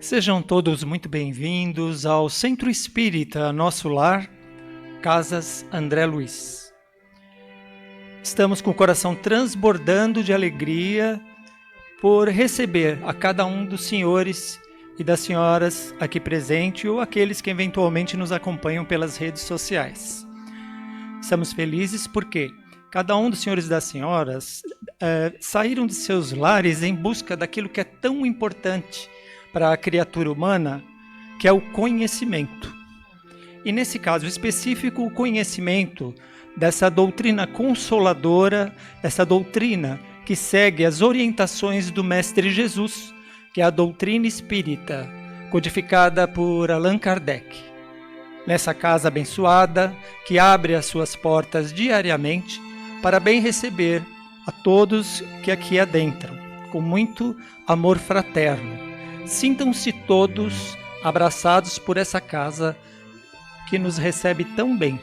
Sejam todos muito bem-vindos ao Centro Espírita Nosso Lar, Casas André Luiz. Estamos com o coração transbordando de alegria por receber a cada um dos senhores e das senhoras aqui presente ou aqueles que eventualmente nos acompanham pelas redes sociais. Estamos felizes porque cada um dos senhores e das senhoras saíram de seus lares em busca daquilo que é tão importante para a criatura humana, que é o conhecimento. E nesse caso específico, o conhecimento dessa doutrina consoladora, essa doutrina que segue as orientações do Mestre Jesus, que é a doutrina espírita, codificada por Allan Kardec. Nessa casa abençoada, que abre as suas portas diariamente para bem receber a todos que aqui adentram, com muito amor fraterno. Sintam-se todos abraçados por essa casa que nos recebe tão bem.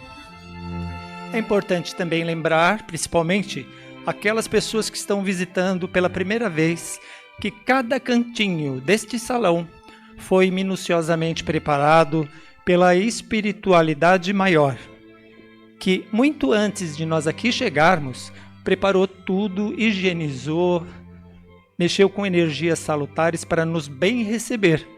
É importante também lembrar, principalmente, aquelas pessoas que estão visitando pela primeira vez, que cada cantinho deste salão foi minuciosamente preparado pela espiritualidade maior, que muito antes de nós aqui chegarmos, preparou tudo, higienizou, mexeu com energias salutares para nos bem receber.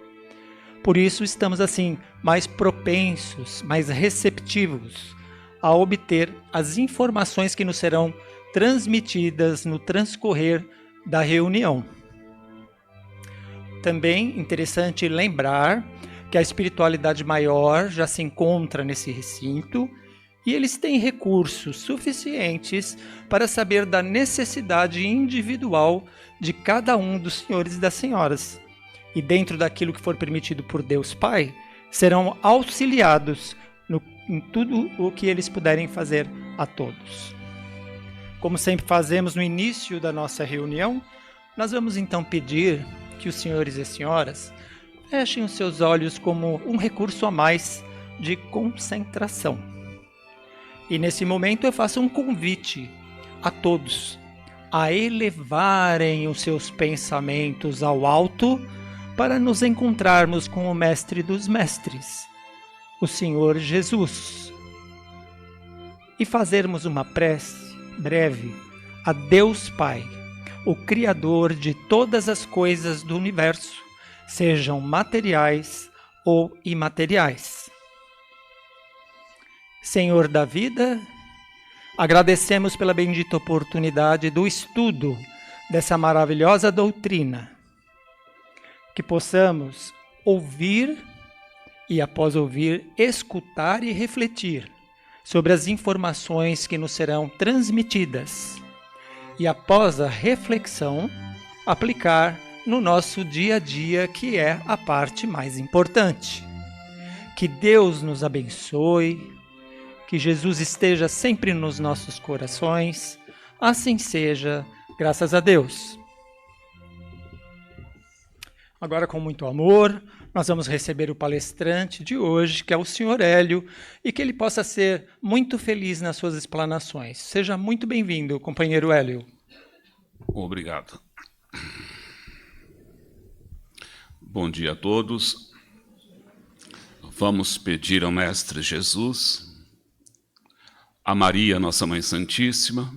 Por isso estamos assim mais propensos, mais receptivos a obter as informações que nos serão transmitidas no transcorrer da reunião. Também interessante lembrar que a espiritualidade maior já se encontra nesse recinto e eles têm recursos suficientes para saber da necessidade individual de cada um dos senhores e das senhoras. E dentro daquilo que for permitido por Deus Pai, serão auxiliados em tudo o que eles puderem fazer a todos. Como sempre fazemos no início da nossa reunião, nós vamos então pedir que os senhores e senhoras fechem os seus olhos como um recurso a mais de concentração. E nesse momento eu faço um convite a todos a elevarem os seus pensamentos ao alto para nos encontrarmos com o Mestre dos Mestres, o Senhor Jesus, e fazermos uma prece breve a Deus Pai, o Criador de todas as coisas do universo, sejam materiais ou imateriais. Senhor da vida, agradecemos pela bendita oportunidade do estudo dessa maravilhosa doutrina, que possamos ouvir e, após ouvir, escutar e refletir sobre as informações que nos serão transmitidas e, após a reflexão, aplicar no nosso dia a dia, que é a parte mais importante. Que Deus nos abençoe, que Jesus esteja sempre nos nossos corações, assim seja, graças a Deus. Agora, com muito amor, nós vamos receber o palestrante de hoje, que é o Sr. Hélio, e que ele possa ser muito feliz nas suas explanações. Seja muito bem-vindo, companheiro Hélio. Obrigado. Bom dia a todos. Vamos pedir ao Mestre Jesus, a Maria, nossa Mãe Santíssima,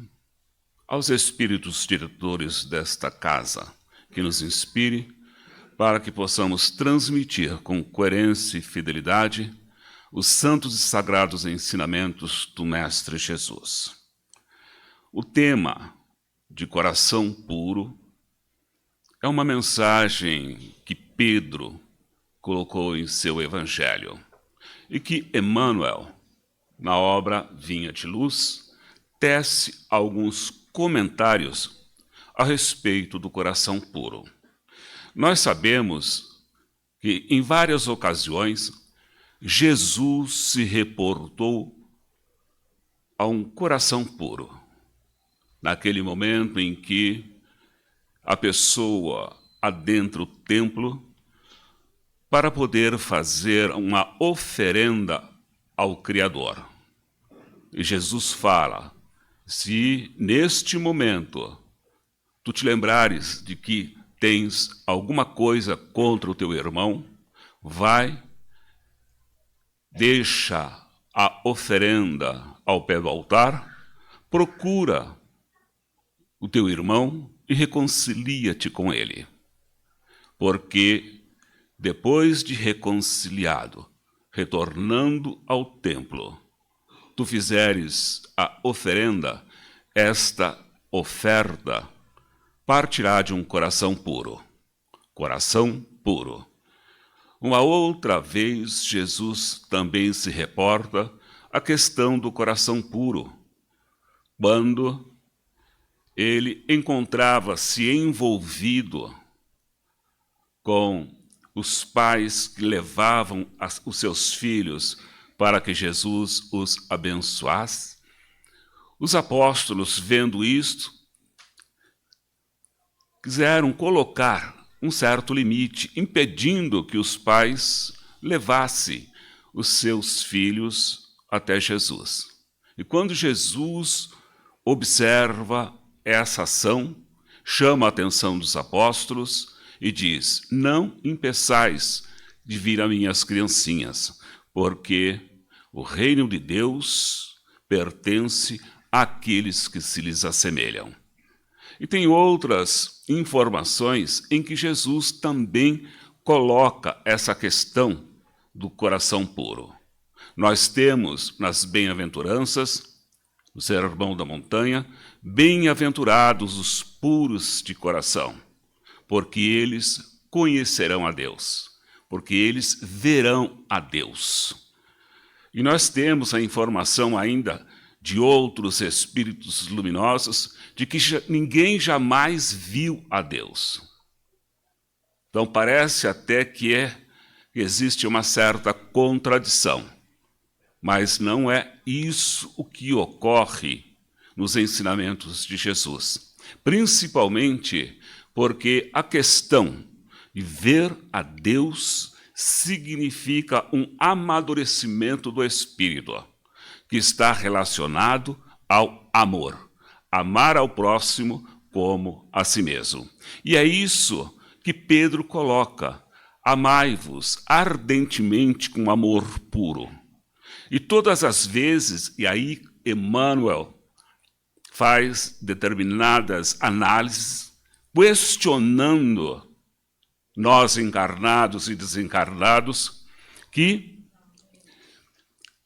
aos Espíritos diretores desta casa, que nos inspire para que possamos transmitir com coerência e fidelidade os santos e sagrados ensinamentos do Mestre Jesus. O tema de coração puro é uma mensagem que Pedro colocou em seu Evangelho e que Emmanuel, na obra Vinha de Luz, tece alguns comentários a respeito do coração puro. Nós sabemos que, em várias ocasiões, Jesus se reportou a um coração puro. Naquele momento em que a pessoa adentra o templo para poder fazer uma oferenda ao Criador. E Jesus fala: se neste momento tu te lembrares de que tens alguma coisa contra o teu irmão, vai, deixa a oferenda ao pé do altar, procura o teu irmão e reconcilia-te com ele. Porque depois de reconciliado, retornando ao templo, tu fizeres a oferenda, esta oferta partirá de um coração puro. Coração puro. Uma outra vez, Jesus também se reporta à questão do coração puro, quando ele encontrava-se envolvido com os pais que levavam os seus filhos para que Jesus os abençoasse. Os apóstolos, vendo isto, quiseram colocar um certo limite, impedindo que os pais levassem os seus filhos até Jesus. E quando Jesus observa essa ação, chama a atenção dos apóstolos e diz: não impeçais de vir a minhas criancinhas, porque o reino de Deus pertence àqueles que se lhes assemelham. E tem outras informações em que Jesus também coloca essa questão do coração puro. Nós temos nas bem-aventuranças, no Sermão da Montanha, bem-aventurados os puros de coração, porque eles conhecerão a Deus, porque eles verão a Deus. E nós temos a informação ainda de outros espíritos luminosos, de que ninguém jamais viu a Deus. Então parece até que existe uma certa contradição, mas não é isso o que ocorre nos ensinamentos de Jesus. Principalmente porque a questão de ver a Deus significa um amadurecimento do espírito, que está relacionado ao amor. Amar ao próximo como a si mesmo. E é isso que Pedro coloca: amai-vos ardentemente com amor puro. E todas as vezes, e aí Emmanuel faz determinadas análises, questionando nós encarnados e desencarnados, que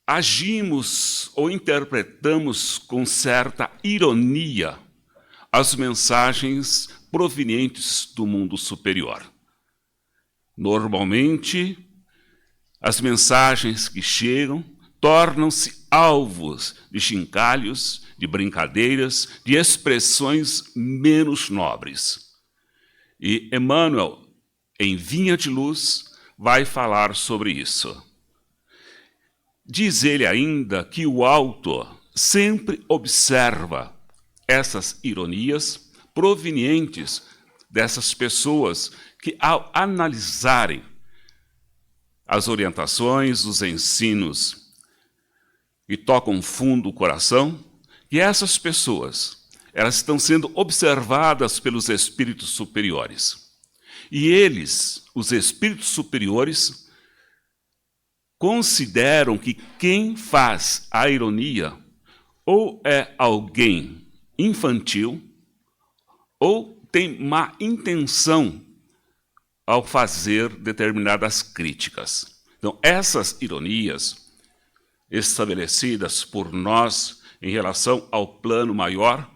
agimos ou interpretamos com certa ironia as mensagens provenientes do mundo superior. Normalmente, as mensagens que chegam tornam-se alvos de chincalhos, de brincadeiras, de expressões menos nobres. E Emmanuel, em Vinha de Luz, vai falar sobre isso. Diz ele ainda que o autor sempre observa essas ironias provenientes dessas pessoas que, ao analisarem as orientações, os ensinos que tocam fundo o coração, que essas pessoas, elas estão sendo observadas pelos espíritos superiores. E eles, os espíritos superiores, consideram que quem faz a ironia ou é alguém infantil ou tem má intenção ao fazer determinadas críticas. Então, essas ironias estabelecidas por nós em relação ao plano maior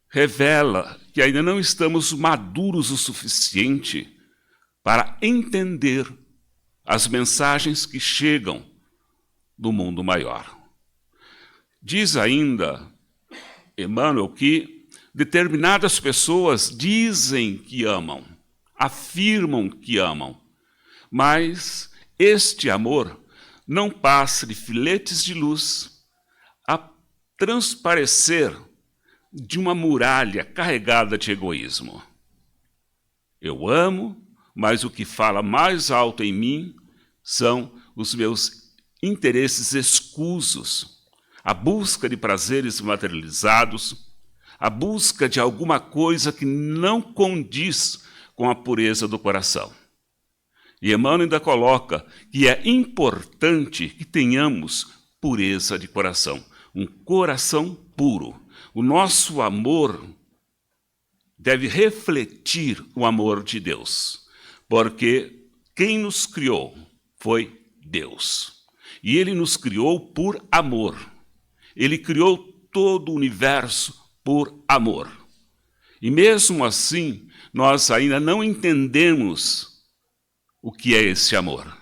revela que ainda não estamos maduros o suficiente para entender as mensagens que chegam do mundo maior. Diz ainda Emmanuel que determinadas pessoas dizem que amam, afirmam que amam, mas este amor não passa de filetes de luz a transparecer de uma muralha carregada de egoísmo. Eu amo, mas o que fala mais alto em mim são os meus interesses escusos, a busca de prazeres materializados, a busca de alguma coisa que não condiz com a pureza do coração. E Emmanuel ainda coloca que é importante que tenhamos pureza de coração, um coração puro. O nosso amor deve refletir o amor de Deus, porque quem nos criou foi Deus. E Ele nos criou por amor. Ele criou todo o universo por amor. E mesmo assim, nós ainda não entendemos o que é esse amor.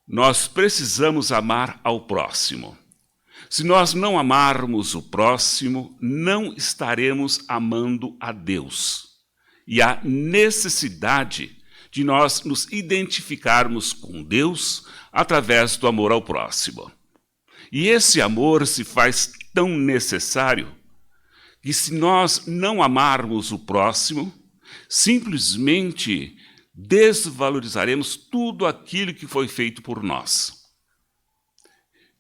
Nós precisamos amar ao próximo. Se nós não amarmos o próximo, não estaremos amando a Deus. E há necessidade de nós nos identificarmos com Deus através do amor ao próximo. E esse amor se faz tão necessário que, se nós não amarmos o próximo, simplesmente desvalorizaremos tudo aquilo que foi feito por nós.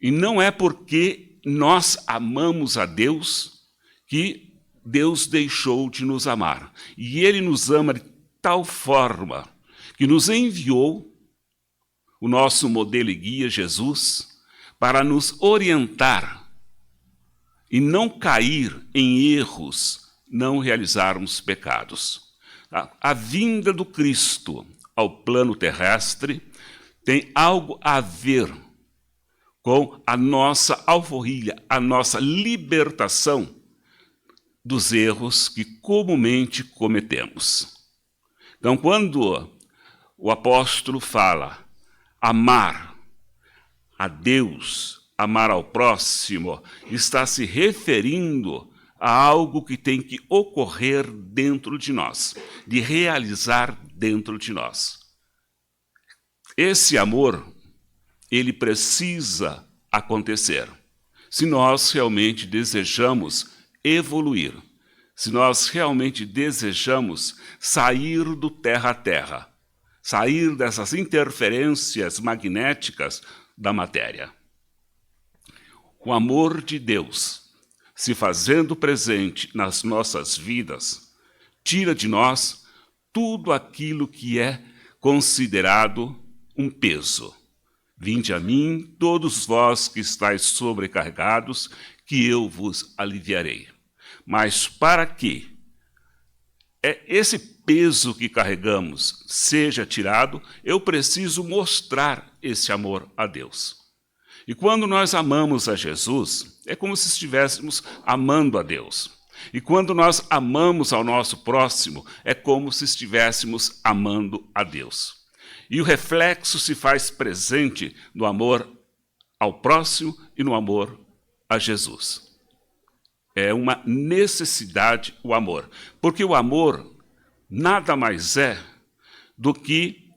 E não é porque nós amamos a Deus que Deus deixou de nos amar. E Ele nos ama de tal forma que nos enviou o nosso modelo e guia, Jesus, para nos orientar e não cair em erros, não realizarmos pecados. A vinda do Cristo ao plano terrestre tem algo a ver com a nossa alforria, a nossa libertação dos erros que comumente cometemos. Então, quando o apóstolo fala amar a Deus, amar ao próximo, está se referindo a algo que tem que ocorrer dentro de nós, de realizar dentro de nós. Esse amor, ele precisa acontecer, se nós realmente desejamos evoluir, se nós realmente desejamos sair do terra a terra, sair dessas interferências magnéticas da matéria. O amor de Deus, se fazendo presente nas nossas vidas, tira de nós tudo aquilo que é considerado um peso. Vinde a mim, todos vós que estáis sobrecarregados, que eu vos aliviarei. Mas para que esse peso que carregamos seja tirado, eu preciso mostrar esse amor a Deus. E quando nós amamos a Jesus, é como se estivéssemos amando a Deus. E quando nós amamos ao nosso próximo, é como se estivéssemos amando a Deus. E o reflexo se faz presente no amor ao próximo e no amor a Jesus. É uma necessidade o amor, porque o amor nada mais é do que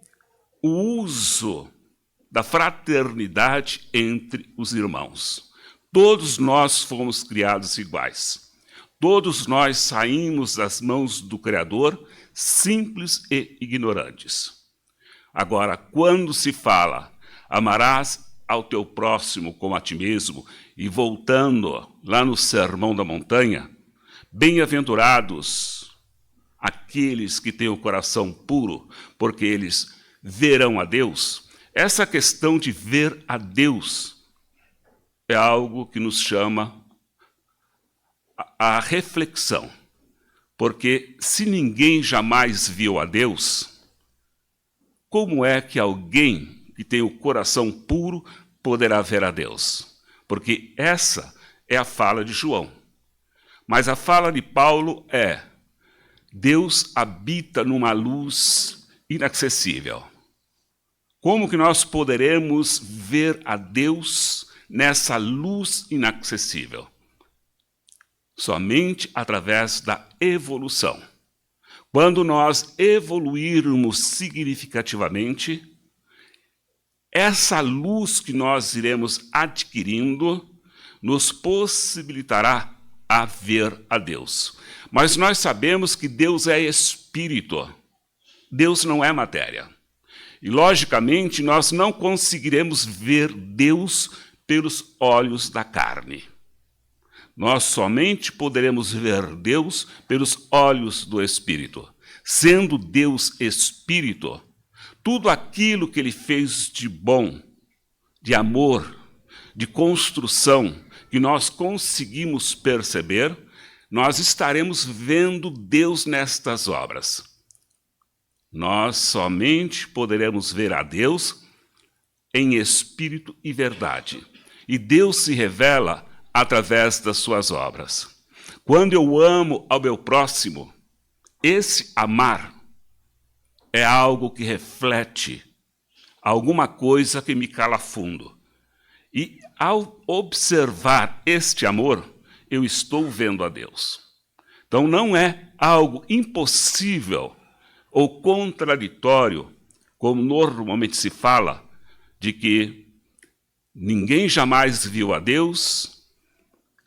o uso da fraternidade entre os irmãos. Todos nós fomos criados iguais. Todos nós saímos das mãos do Criador simples e ignorantes. Agora, quando se fala, amarás ao teu próximo como a ti mesmo, e voltando lá no Sermão da Montanha, bem-aventurados aqueles que têm o coração puro, porque eles verão a Deus. Essa questão de ver a Deus é algo que nos chama a reflexão, porque se ninguém jamais viu a Deus, como é que alguém que tem o coração puro poderá ver a Deus? Porque essa é a fala de João. Mas a fala de Paulo é: Deus habita numa luz inacessível. Como que nós poderemos ver a Deus nessa luz inacessível? Somente através da evolução. Quando nós evoluirmos significativamente, essa luz que nós iremos adquirindo nos possibilitará a ver a Deus. Mas nós sabemos que Deus é espírito. Deus não é matéria. E, logicamente, nós não conseguiremos ver Deus pelos olhos da carne. Nós somente poderemos ver Deus pelos olhos do Espírito. sendo Deus Espírito, tudo aquilo que Ele fez de bom, de amor, de construção, que nós conseguimos perceber, nós estaremos vendo Deus nestas obras. Nós somente poderemos ver a Deus em espírito e verdade. E Deus se revela através das suas obras. Quando eu amo ao meu próximo, esse amar é algo que reflete alguma coisa que me cala fundo. E ao observar este amor, eu estou vendo a Deus. Então não é algo impossível ou contraditório, como normalmente se fala, de que ninguém jamais viu a Deus,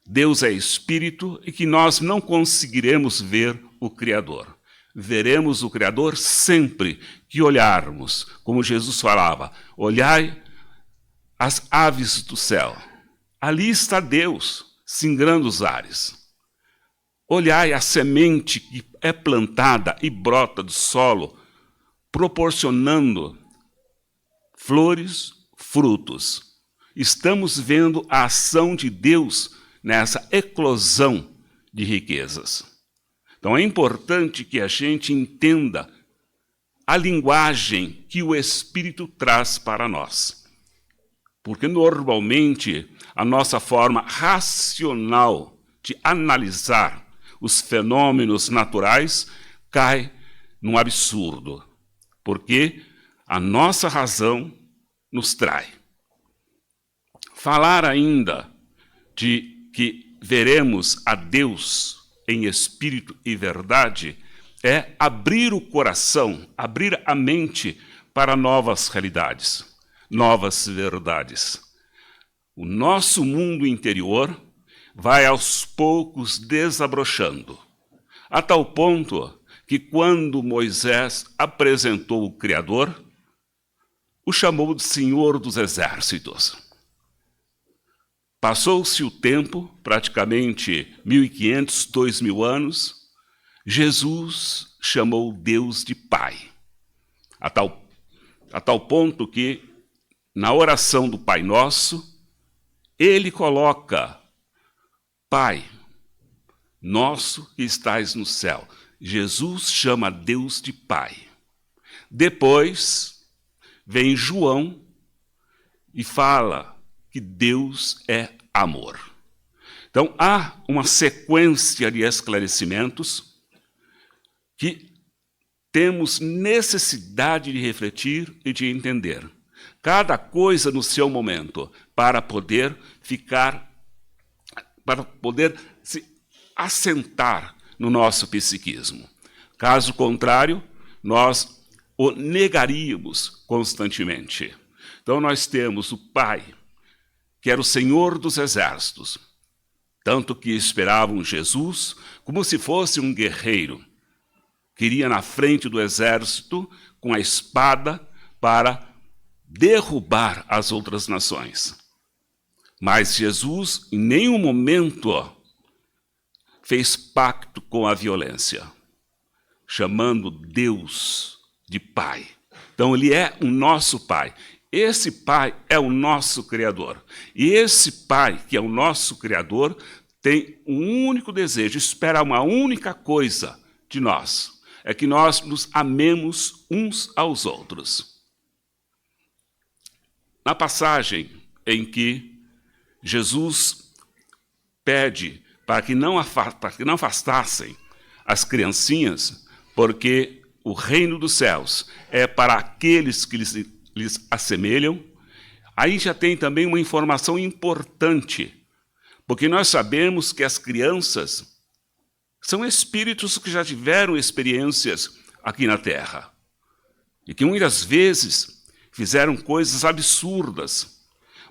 Deus é Espírito e que nós não conseguiremos ver o Criador. Veremos o Criador sempre que olharmos, como Jesus falava, olhai as aves do céu. Ali está Deus, singrando os ares. Olhai a semente que é plantada e brota do solo, proporcionando flores, frutos. Estamos vendo a ação de Deus nessa eclosão de riquezas. Então é importante que a gente entenda a linguagem que o Espírito traz para nós. Porque normalmente a nossa forma racional de analisar os fenômenos naturais cai num absurdo. Porque a nossa razão nos trai. Falar ainda de que veremos a Deus em espírito e verdade é abrir o coração, abrir a mente para novas realidades, novas verdades. O nosso mundo interior vai aos poucos desabrochando, a tal ponto que quando Moisés apresentou o Criador, o chamou de Senhor dos Exércitos. Passou-se o tempo, praticamente 1.500, 2.000 anos, Jesus chamou Deus de Pai, a tal ponto que, na oração do Pai Nosso, ele coloca Pai nosso que estais no céu. Jesus chama Deus de Pai. Depois vem João e fala que Deus é amor. Então há uma sequência de esclarecimentos que temos necessidade de refletir e de entender. Cada coisa no seu momento, para poder se assentar no nosso psiquismo. Caso contrário, nós o negaríamos constantemente. Então nós temos o Pai, que era o Senhor dos Exércitos, tanto que esperavam Jesus como se fosse um guerreiro, que iria na frente do exército com a espada para derrubar as outras nações. Mas Jesus, em nenhum momento, fez pacto com a violência, chamando Deus de Pai. Então ele é o nosso Pai. Esse Pai é o nosso Criador. E esse Pai, que é o nosso Criador, tem um único desejo, espera uma única coisa de nós, é que nós nos amemos uns aos outros. Na passagem em que Jesus pede para que não afastassem as criancinhas, porque o reino dos céus é para aqueles que lhes assemelham, aí já tem também uma informação importante, porque nós sabemos que as crianças são espíritos que já tiveram experiências aqui na Terra e que muitas vezes fizeram coisas absurdas,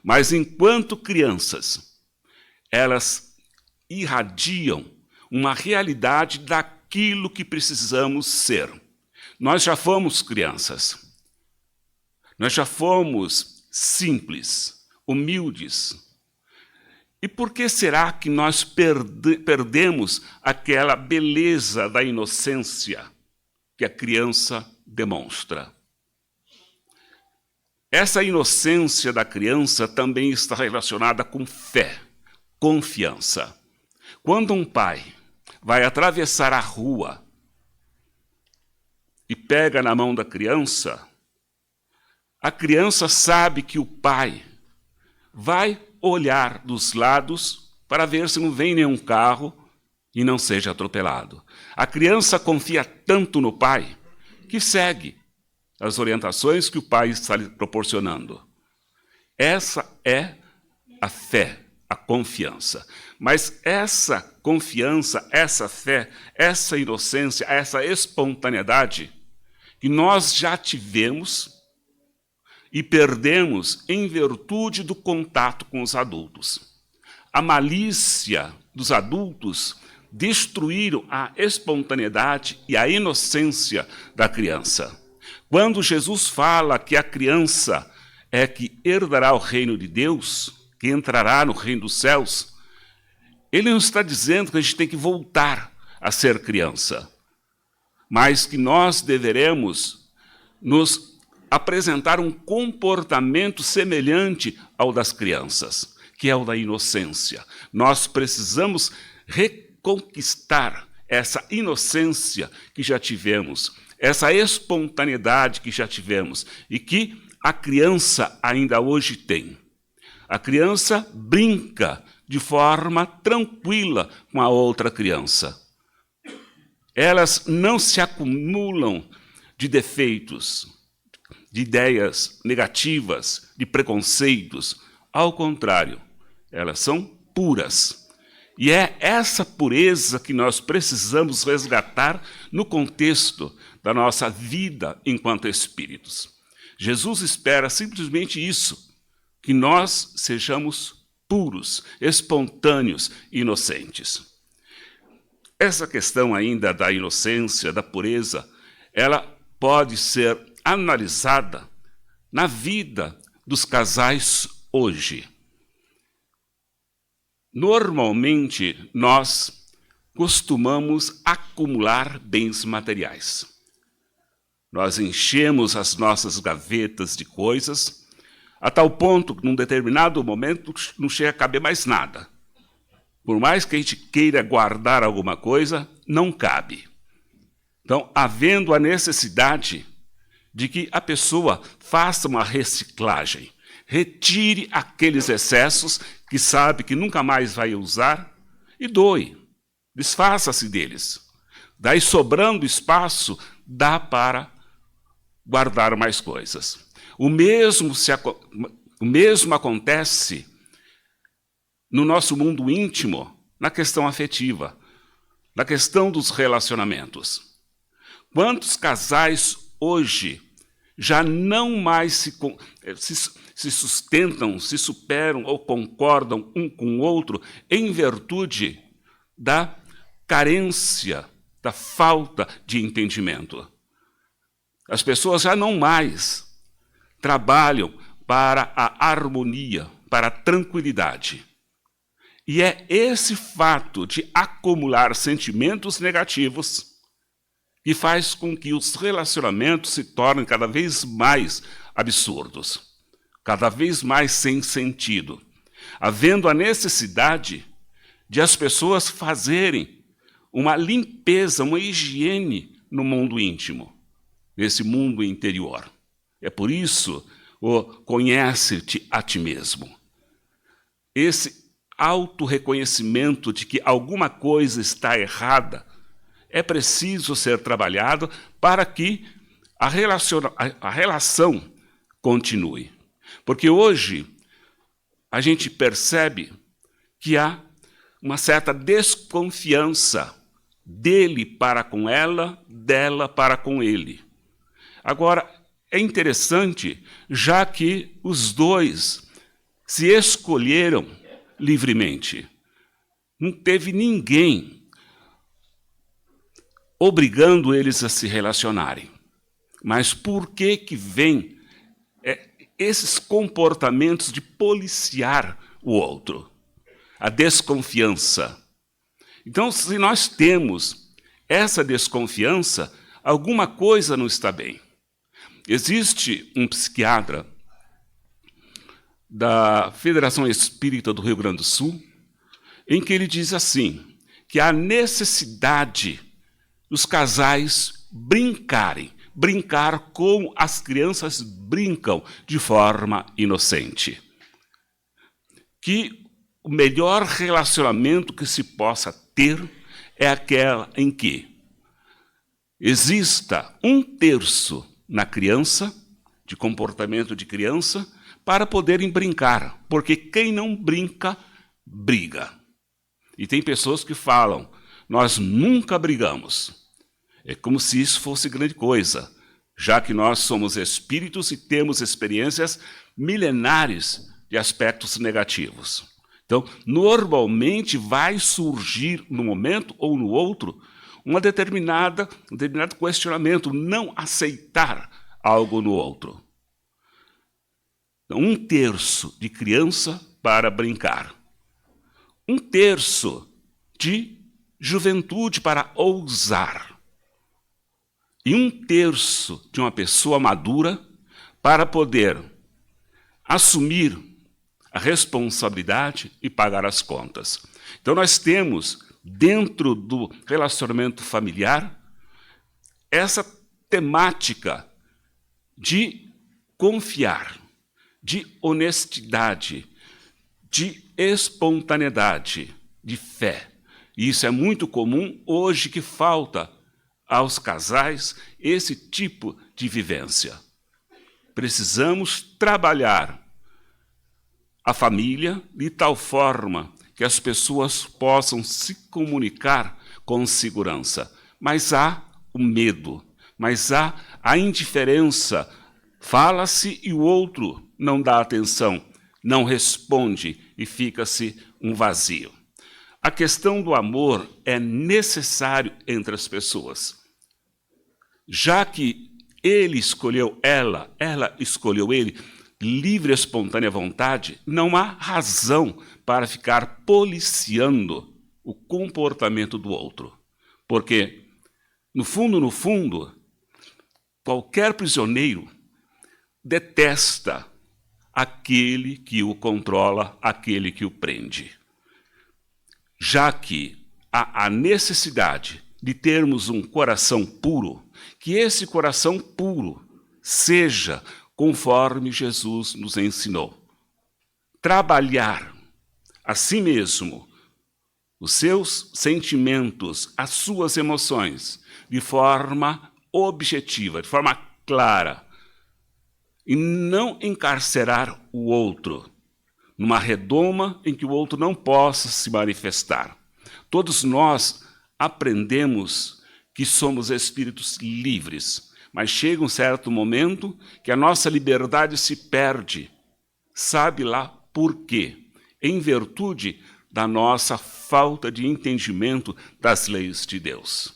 mas enquanto crianças, elas irradiam uma realidade daquilo que precisamos ser. Nós já fomos crianças, nós já fomos simples, humildes. E por que será que nós perdemos aquela beleza da inocência? que a criança demonstra. Essa inocência da criança também está relacionada com fé, confiança. Quando um pai vai atravessar a rua e pega na mão da criança, a criança sabe que o pai vai olhar dos lados para ver se não vem nenhum carro e não seja atropelado. A criança confia tanto no pai que segue as orientações que o pai está lhe proporcionando. Essa é a fé, a confiança. Mas essa confiança, essa fé, essa inocência, essa espontaneidade que nós já tivemos e perdemos em virtude do contato com os adultos. A malícia dos adultos destruíram a espontaneidade e a inocência da criança. Quando Jesus fala que a criança é que herdará o reino de Deus, que entrará no reino dos céus, ele não está dizendo que a gente tem que voltar a ser criança, mas que nós deveremos nos apresentar um comportamento semelhante ao das crianças, que é o da inocência. Nós precisamos reconquistar essa inocência que já tivemos, essa espontaneidade que já tivemos e que a criança ainda hoje tem. A criança brinca de forma tranquila com a outra criança. Elas não se acumulam de defeitos, de ideias negativas, de preconceitos. Ao contrário, elas são puras. E é essa pureza que nós precisamos resgatar no contexto da nossa vida enquanto espíritos. Jesus espera simplesmente isso, que nós sejamos puros, espontâneos e inocentes. Essa questão ainda da inocência, da pureza, ela pode ser analisada na vida dos casais hoje. Normalmente, nós costumamos acumular bens materiais. Nós enchemos as nossas gavetas de coisas, a tal ponto que, num determinado momento, não chega a caber mais nada. Por mais que a gente queira guardar alguma coisa, não cabe. Então, havendo a necessidade de que a pessoa faça uma reciclagem, retire aqueles excessos que sabe que nunca mais vai usar e doe, desfaça-se deles. Daí, sobrando espaço, dá para guardar mais coisas. O mesmo acontece no nosso mundo íntimo, na questão afetiva, na questão dos relacionamentos. Quantos casais hoje já não mais se sustentam, se superam ou concordam um com o outro em virtude da carência, da falta de entendimento? As pessoas já não mais trabalham para a harmonia, para a tranquilidade. E é esse fato de acumular sentimentos negativos que faz com que os relacionamentos se tornem cada vez mais absurdos, cada vez mais sem sentido, havendo a necessidade de as pessoas fazerem uma limpeza, uma higiene no mundo íntimo, nesse mundo interior. É por isso o conhece-te a ti mesmo. Esse autorreconhecimento de que alguma coisa está errada é preciso ser trabalhado para que a relação continue. Porque hoje a gente percebe que há uma certa desconfiança dele para com ela, dela para com ele. Agora, é interessante, já que os dois se escolheram livremente. Não teve ninguém obrigando eles a se relacionarem. Mas por que vem esses comportamentos de policiar o outro? A desconfiança. Então, se nós temos essa desconfiança, alguma coisa não está bem. Existe um psiquiatra da Federação Espírita do Rio Grande do Sul, em que ele diz assim, que há necessidade dos casais brincar como as crianças brincam de forma inocente. Que o melhor relacionamento que se possa ter é aquela em que exista 1/3 na criança, de comportamento de criança, para poderem brincar, porque quem não brinca, briga. E tem pessoas que falam, nós nunca brigamos. É como se isso fosse grande coisa, já que nós somos espíritos e temos experiências milenares de aspectos negativos. Então, normalmente vai surgir num momento ou no outro um determinado questionamento, não aceitar algo no outro. Então, 1/3 de criança para brincar. 1/3 de juventude para ousar. E 1/3 de uma pessoa madura para poder assumir a responsabilidade e pagar as contas. Então nós temos, dentro do relacionamento familiar, essa temática de confiar, de honestidade, de espontaneidade, de fé. E isso é muito comum hoje, que falta aos casais esse tipo de vivência. Precisamos trabalhar a família de tal forma que as pessoas possam se comunicar com segurança. Mas há o medo, mas há a indiferença. Fala-se e o outro não dá atenção, não responde e fica-se um vazio. A questão do amor é necessário entre as pessoas. Já que ele escolheu ela escolheu ele, livre e espontânea vontade, não há razão para ficar policiando o comportamento do outro. Porque, no fundo, qualquer prisioneiro detesta aquele que o controla, aquele que o prende. Já que há a necessidade de termos um coração puro, que esse coração puro seja conforme Jesus nos ensinou. Trabalhar a si mesmo, os seus sentimentos, as suas emoções, de forma objetiva, de forma clara, e não encarcerar o outro numa redoma em que o outro não possa se manifestar. Todos nós aprendemos que somos espíritos livres, mas chega um certo momento que a nossa liberdade se perde. Sabe lá por quê? Em virtude da nossa falta de entendimento das leis de Deus.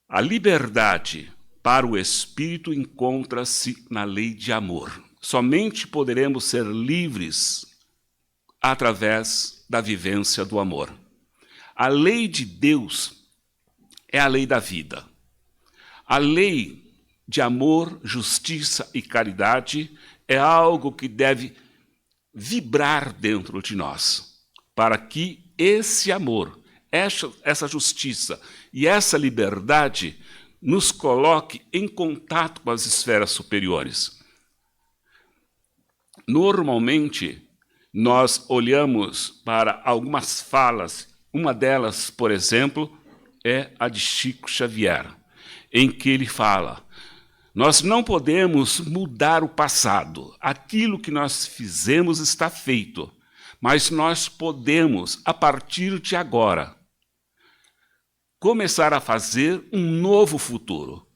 A liberdade para o espírito encontra-se na lei de amor. Somente poderemos ser livres através da vivência do amor. A lei de Deus é a lei da vida. A lei de amor, justiça e caridade é algo que deve vibrar dentro de nós, para que esse amor, essa justiça e essa liberdade nos coloque em contato com as esferas superiores. Normalmente, nós olhamos para algumas falas, uma delas, por exemplo, é a de Chico Xavier, em que ele fala: nós não podemos mudar o passado, aquilo que nós fizemos está feito, mas nós podemos, a partir de agora, começar a fazer um novo futuro.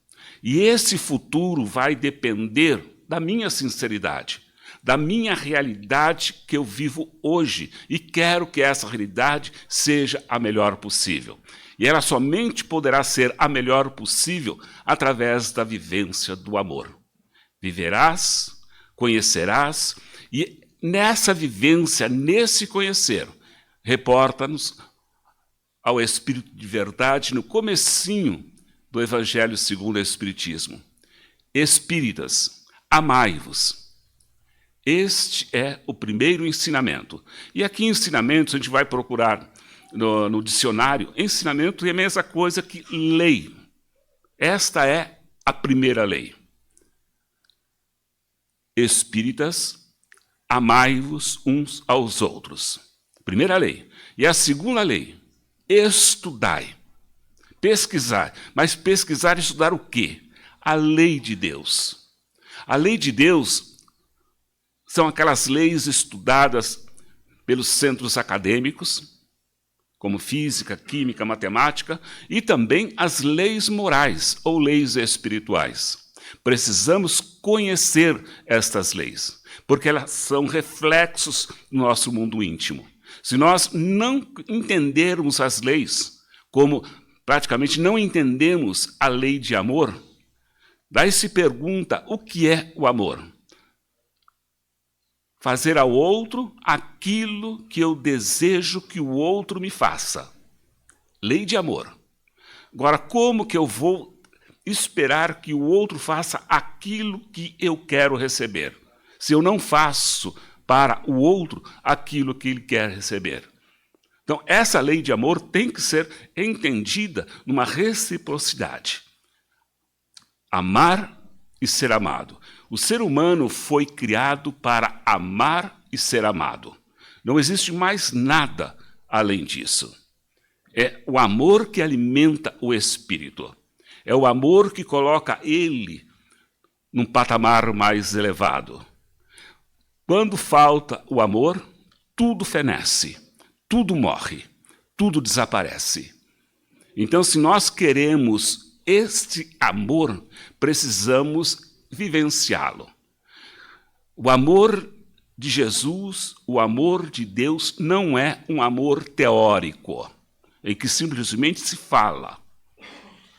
E esse futuro vai depender da minha sinceridade, da minha realidade que eu vivo hoje, e quero que essa realidade seja a melhor possível. E ela somente poderá ser a melhor possível através da vivência do amor. Viverás, conhecerás, e nessa vivência, nesse conhecer, reporta-nos ao Espírito de Verdade no comecinho do Evangelho segundo o Espiritismo. Espíritas, amai-vos. Este é o primeiro ensinamento. E aqui ensinamentos, a gente vai procurar no dicionário, ensinamento é a mesma coisa que lei. Esta é a primeira lei. Espíritas, amai-vos uns aos outros. Primeira lei. E a segunda lei, estudai. Pesquisar. Mas pesquisar e estudar o quê? A lei de Deus. A lei de Deus são aquelas leis estudadas pelos centros acadêmicos, como física, química, matemática, e também as leis morais ou leis espirituais. Precisamos conhecer estas leis, porque elas são reflexos do nosso mundo íntimo. Se nós não entendermos as leis, como praticamente não entendemos a lei de amor, daí se pergunta o que é o amor. Fazer ao outro aquilo que eu desejo que o outro me faça. Lei de amor. Agora, como que eu vou esperar que o outro faça aquilo que eu quero receber, se eu não faço para o outro aquilo que ele quer receber? Então, essa lei de amor tem que ser entendida numa reciprocidade. Amar e ser amado. O ser humano foi criado para amar e ser amado. Não existe mais nada além disso. É o amor que alimenta o espírito. É o amor que coloca ele num patamar mais elevado. Quando falta o amor, tudo fenece, tudo morre, tudo desaparece. Então, se nós queremos este amor, precisamos vivenciá-lo. O amor de Jesus, o amor de Deus, não é um amor teórico, em que simplesmente se fala,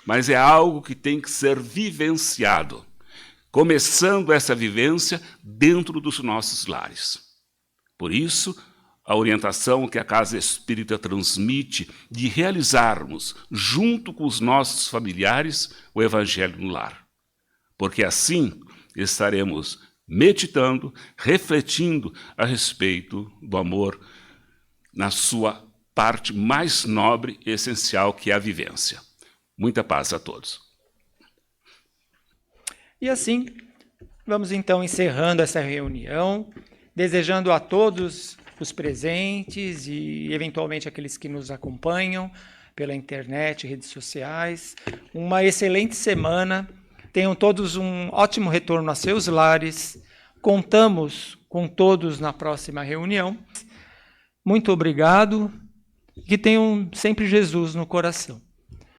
mas é algo que tem que ser vivenciado, começando essa vivência dentro dos nossos lares. Por isso, a orientação que a Casa Espírita transmite de realizarmos, junto com os nossos familiares, o Evangelho no lar. Porque assim estaremos meditando, refletindo a respeito do amor na sua parte mais nobre e essencial, que é a vivência. Muita paz a todos. E assim, vamos então encerrando essa reunião, desejando a todos os presentes e eventualmente aqueles que nos acompanham pela internet, redes sociais, uma excelente semana. Tenham todos um ótimo retorno a seus lares. Contamos com todos na próxima reunião. Muito obrigado. Que tenham sempre Jesus no coração.